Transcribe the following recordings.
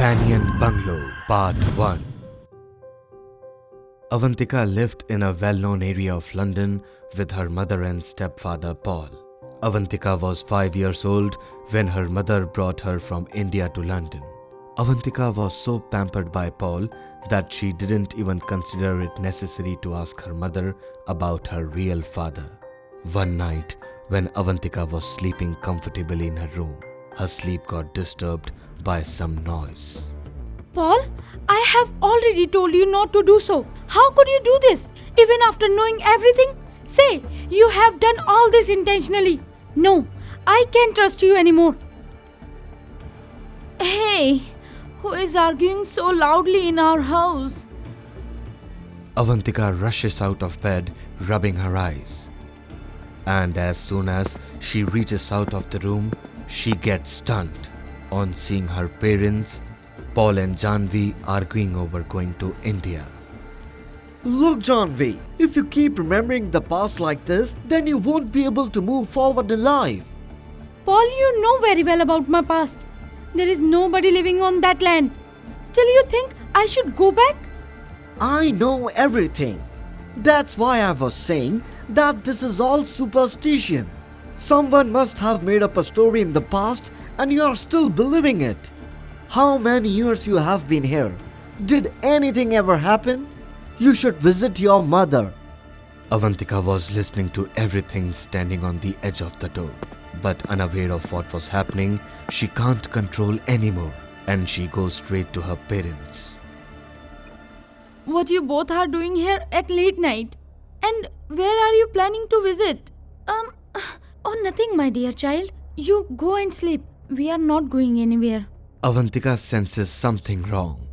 Banyan Bungalow Part 1. Avantika lived in a well-known area of London with her mother and stepfather Paul. Avantika was 5 years old when her mother brought her from India to London. Avantika was so pampered by Paul that she didn't even consider it necessary to ask her mother about her real father. One night, when Avantika was sleeping comfortably in her room, her sleep got disturbed by some noise. Paul, I have already told you not to do so. How could you do this? Even after knowing everything? Say, you have done all this intentionally. No, I can't trust you anymore. Hey, who is arguing so loudly in our house? Avantika rushes out of bed, rubbing her eyes. And as soon as she reaches out of the room, she gets stunned on seeing her parents, Paul and Janvi, arguing over going to India. Look, Janvi, if you keep remembering the past like this, then you won't be able to move forward in life. Paul, you know very well about my past. There is nobody living on that land. Still, you think I should go back? I know everything. That's why I was saying that this is all superstition. Someone must have made up a story in the past and you are still believing it. How many years you have been here? Did anything ever happen? You should visit your mother. Avantika was listening to everything standing on the edge of the door. But unaware of what was happening, she can't control anymore and she goes straight to her parents. What you both are doing here at late night? And where are you planning to visit? Oh, nothing, my dear child. You go and sleep. We are not going anywhere. Avantika senses something wrong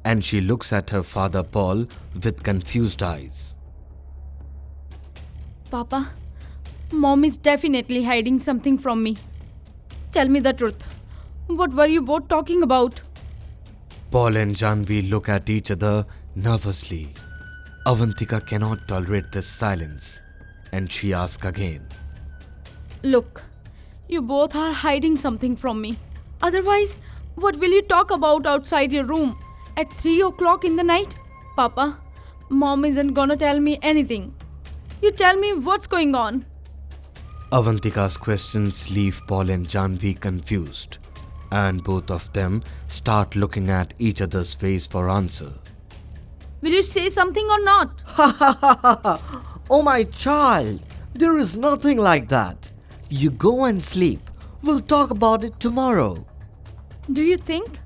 and she looks at her father Paul with confused eyes. Papa, Mom is definitely hiding something from me. Tell me the truth. What were you both talking about? Paul and Janvi look at each other nervously. Avantika cannot tolerate this silence and she asks again. Look, you both are hiding something from me. Otherwise, what will you talk about outside your room at 3 o'clock in the night? Papa, Mom isn't gonna tell me anything. You tell me what's going on. Avantika's questions leave Paul and Janvi confused, and both of them start looking at each other's face for answer. Will you say something or not? Oh my child, there is nothing like that. You go and sleep. We'll talk about it tomorrow. Do you think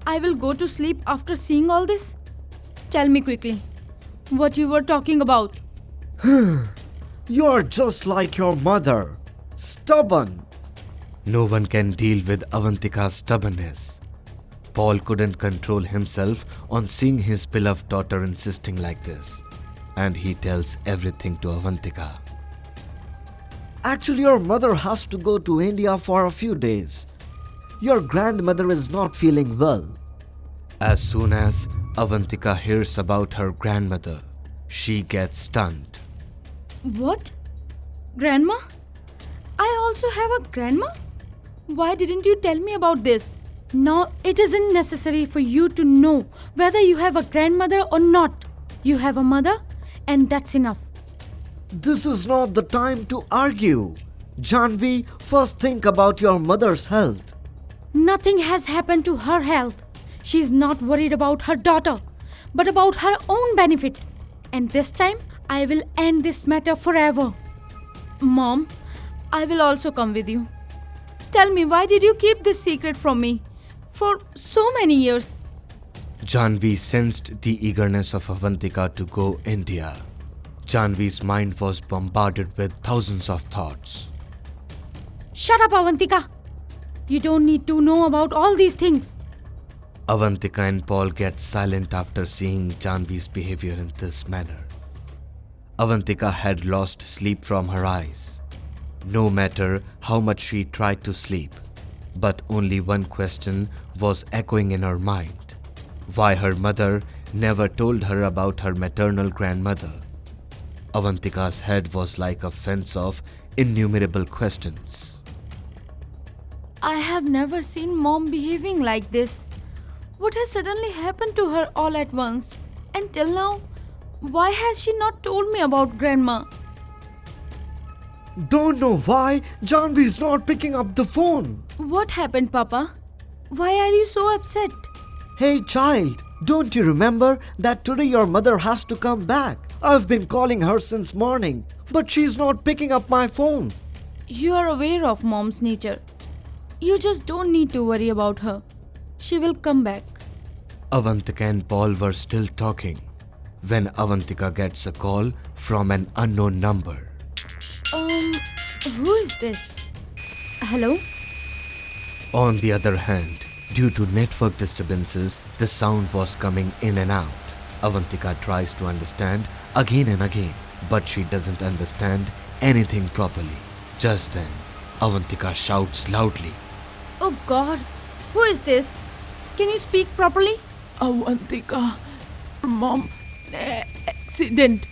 I will go to sleep after seeing all this? Tell me quickly what you were talking about. You're just like your mother. Stubborn. No one can deal with Avantika's stubbornness. Paul couldn't control himself on seeing his beloved daughter insisting like this, and he tells everything to Avantika. Actually, your mother has to go to India for a few days. Your grandmother is not feeling well. As soon as Avantika hears about her grandmother, she gets stunned. What? Grandma? I also have a grandma? Why didn't you tell me about this? Now it isn't necessary for you to know whether you have a grandmother or not. You have a mother and that's enough. This is not the time to argue. Janvi, first think about your mother's health. Nothing has happened to her health. She's not worried about her daughter, but about her own benefit. And this time, I will end this matter forever. Mom, I will also come with you. Tell me, why did you keep this secret from me for so many years? Janvi sensed the eagerness of Avantika to go India. Janvi's mind was bombarded with thousands of thoughts. Shut up, Avantika. You don't need to know about all these things. Avantika and Paul get silent after seeing Janvi's behavior in this manner. Avantika had lost sleep from her eyes. No matter how much she tried to sleep, but only one question was echoing in her mind. Why her mother never told her about her maternal grandmother? Avantika's head was like a fence of innumerable questions. I have never seen Mom behaving like this. What has suddenly happened to her all at once? And till now, why has she not told me about Grandma? Don't know why Janvi is not picking up the phone. What happened, Papa? Why are you so upset? Hey child, don't you remember that today your mother has to come back? I've been calling her since morning, but she's not picking up my phone. You are aware of Mom's nature. You just don't need to worry about her. She will come back. Avantika and Paul were still talking when Avantika gets a call from an unknown number. Who is this? Hello? On the other hand, due to network disturbances, the sound was coming in and out. Avantika tries to understand again and again, but she doesn't understand anything properly. Just then, Avantika shouts loudly. Oh God, who is this? Can you speak properly? Avantika, Mom, accident.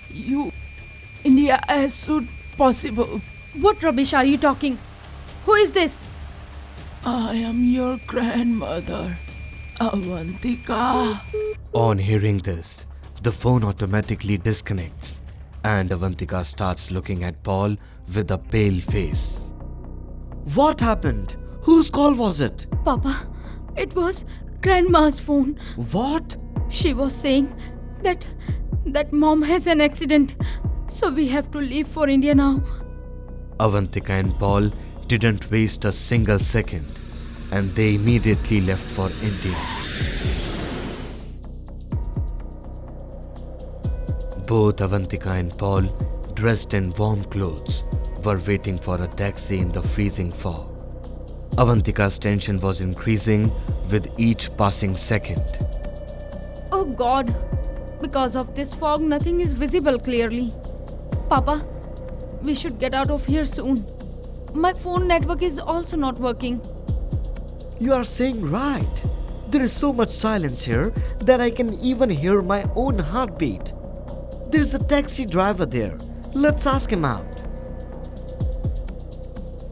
India as soon possible. What rubbish are you talking? Who is this? I am your grandmother, Avantika. On hearing this, the phone automatically disconnects and Avantika starts looking at Paul with a pale face. What happened? Whose call was it? Papa, it was Grandma's phone. What? She was saying that Mom has an accident, so we have to leave for India now. Avantika and Paul didn't waste a single second and they immediately left for India. Both Avantika and Paul, dressed in warm clothes, were waiting for a taxi in the freezing fog. Avantika's tension was increasing with each passing second. Oh God, because of this fog, nothing is visible clearly. Papa, we should get out of here soon. My phone network is also not working. You are saying right. There is so much silence here that I can even hear my own heartbeat. There's a taxi driver there. Let's ask him out.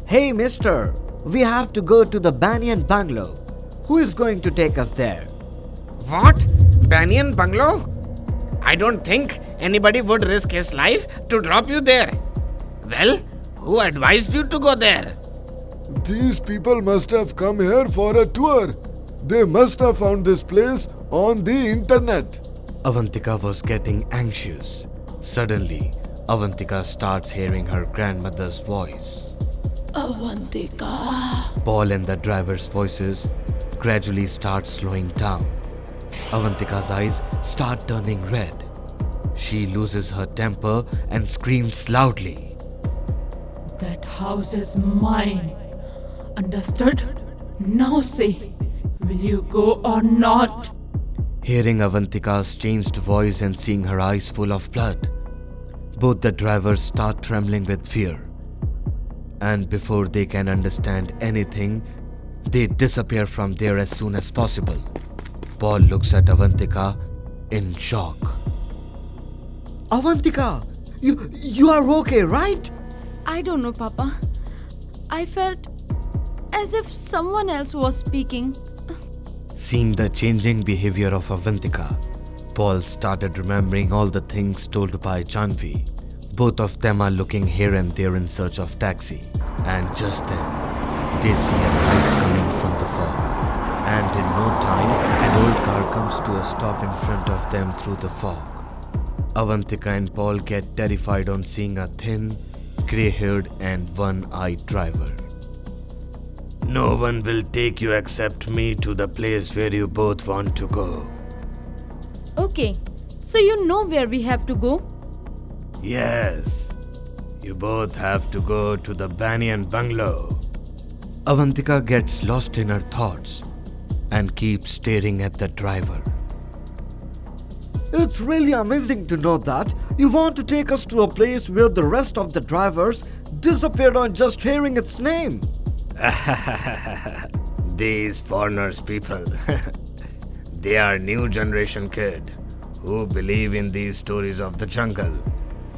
Hey mister, we have to go to the Banyan Bungalow. Who is going to take us there? What? Banyan Bungalow? I don't think anybody would risk his life to drop you there. Well, who advised you to go there? These people must have come here for a tour. They must have found this place on the internet. Avantika was getting anxious. Suddenly, Avantika starts hearing her grandmother's voice. Avantika. Paul and the driver's voices gradually start slowing down. Avantika's eyes start turning red. She loses her temper and screams loudly. That house is mine. Understood? Now say, will you go or not? Hearing Avantika's changed voice and seeing her eyes full of blood, both the drivers start trembling with fear. And before they can understand anything, they disappear from there as soon as possible. Paul looks at Avantika in shock. Avantika, you are okay, right? I don't know, Papa. I felt as if someone else was speaking. Seeing the changing behavior of Avantika, Paul started remembering all the things told by Janvi. Both of them are looking here and there in search of taxi. And just then, they see a light coming from the fog. And in no time, an old car comes to a stop in front of them through the fog. Avantika and Paul get terrified on seeing a thin, grey-haired and one-eyed driver. No one will take you except me to the place where you both want to go. Okay, so you know where we have to go? Yes, you both have to go to the Banyan Bungalow. Avantika gets lost in her thoughts and keeps staring at the driver. It's really amazing to know that you want to take us to a place where the rest of the drivers disappeared on just hearing its name. These foreigners people. They are new generation kid who believe in these stories of the jungle.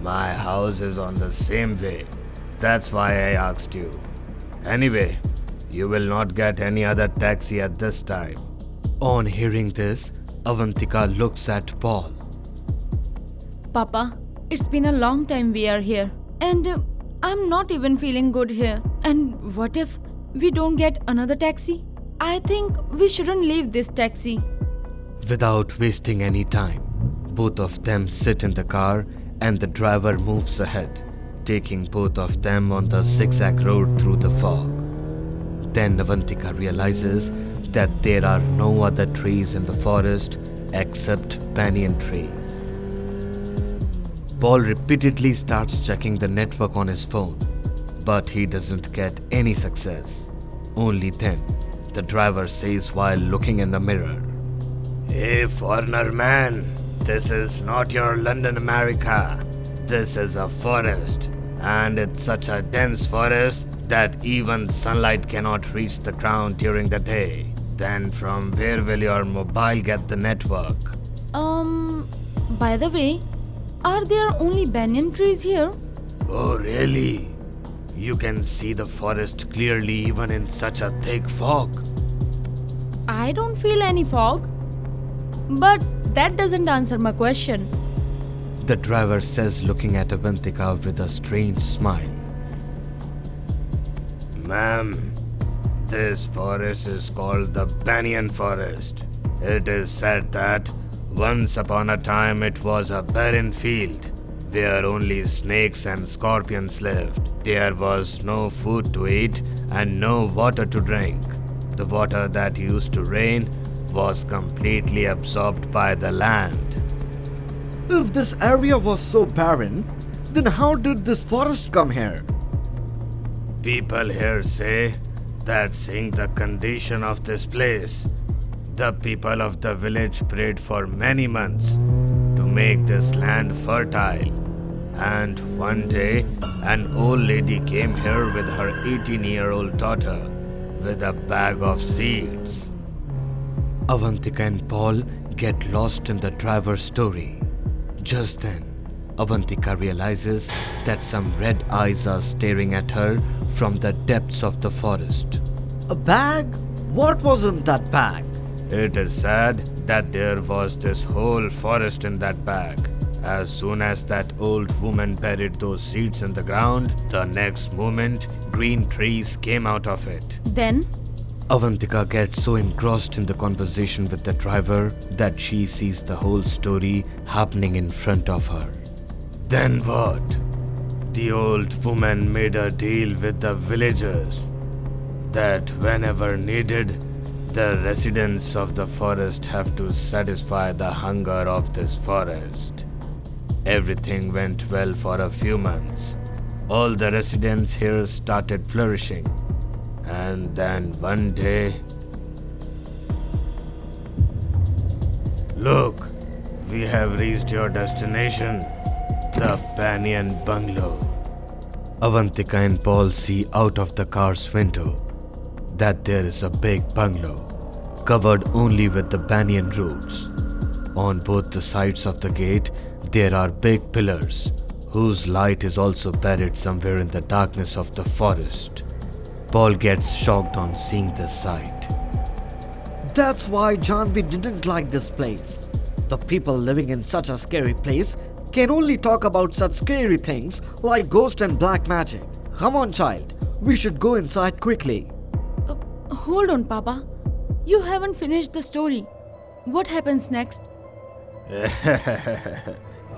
My house is on the same way. That's why I asked you. Anyway, you will not get any other taxi at this time. On hearing this, Avantika looks at Paul. Papa, it's been a long time we are here. And I'm not even feeling good here. And what if we don't get another taxi? I think we shouldn't leave this taxi. Without wasting any time, both of them sit in the car and the driver moves ahead, taking both of them on the zigzag road through the fog. Then Avantika realizes that there are no other trees in the forest except banyan trees. Paul repeatedly starts checking the network on his phone, but he doesn't get any success. Only then, the driver says while looking in the mirror, Hey foreigner man, this is not your London, America. This is a forest, and it's such a dense forest that even sunlight cannot reach the ground during the day. Then from where will your mobile get the network? By the way, are there only banyan trees here? Oh really? You can see the forest clearly even in such a thick fog. I don't feel any fog. But that doesn't answer my question. the driver says, looking at Avantika with a strange smile. Ma'am, this forest is called the Banyan Forest. It is said that once upon a time it was a barren field where only snakes and scorpions lived. There was no food to eat and no water to drink. The water that used to rain was completely absorbed by the land. If this area was so barren, then how did this forest come here? People here say that seeing the condition of this place, the people of the village prayed for many months to make this land fertile. And one day, an old lady came here with her 18-year-old daughter with a bag of seeds. Avantika and Paul get lost in the driver's story. Just then, Avantika realizes that some red eyes are staring at her from the depths of the forest. A bag? What was in that bag? It is said that there was this whole forest in that bag. As soon as that old woman buried those seeds in the ground, the next moment, green trees came out of it. Then, Avantika gets so engrossed in the conversation with the driver that she sees the whole story happening in front of her. Then what? The old woman made a deal with the villagers that whenever needed, the residents of the forest have to satisfy the hunger of this forest. Everything went well for a few months. All the residents here started flourishing. And then one day... Look, we have reached your destination, the Banyan Bungalow. Avantika and Paul see out of the car's window that there is a big bungalow covered only with the banyan roots. On both the sides of the gate, there are big pillars whose light is also buried somewhere in the darkness of the forest. Paul gets shocked on seeing this sight. That's why Janvi didn't like this place. The people living in such a scary place can only talk about such scary things like ghost and black magic. Come on, child. We should go inside quickly. hold on, Papa. You haven't finished the story. What happens next?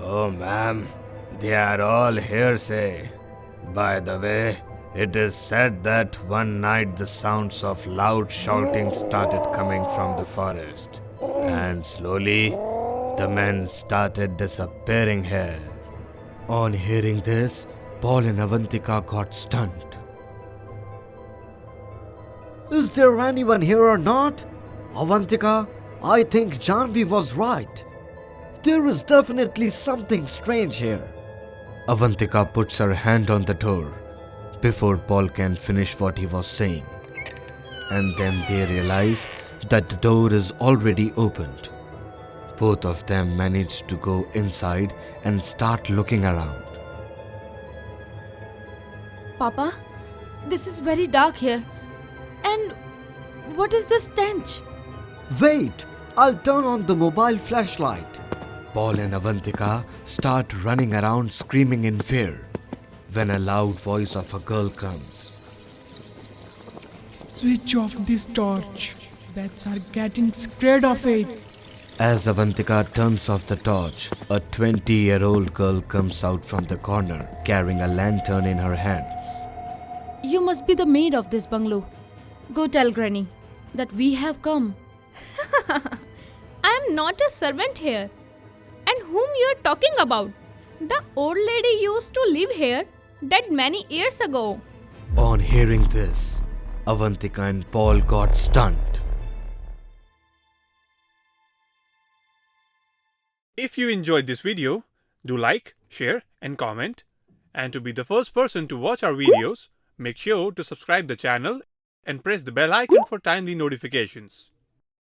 Oh, ma'am, they are all hearsay. By the way, it is said that one night the sounds of loud shouting started coming from the forest. And slowly, the men started disappearing here. On hearing this, Paul and Avantika got stunned. Is there anyone here or not? Avantika, I think Janvi was right. There is definitely something strange here. Avantika puts her hand on the door before Paul can finish what he was saying. And then they realize that the door is already opened. Both of them manage to go inside and start looking around. Papa, this is very dark here. And what is this stench? Wait, I'll turn on the mobile flashlight. Paul and Avantika start running around screaming in fear when a loud voice of a girl comes. Switch off this torch. Bats are getting scared of it. As Avantika turns off the torch, a 20-year-old girl comes out from the corner carrying a lantern in her hands. You must be the maid of this bungalow. Go tell Granny that we have come. I am not a servant here. And whom you are talking about? The old lady used to live here, dead many years ago. On hearing this, Avantika and Paul got stunned. If you enjoyed this video, do like, share and comment. And to be the first person to watch our videos, make sure to subscribe the channel and press the bell icon for timely notifications.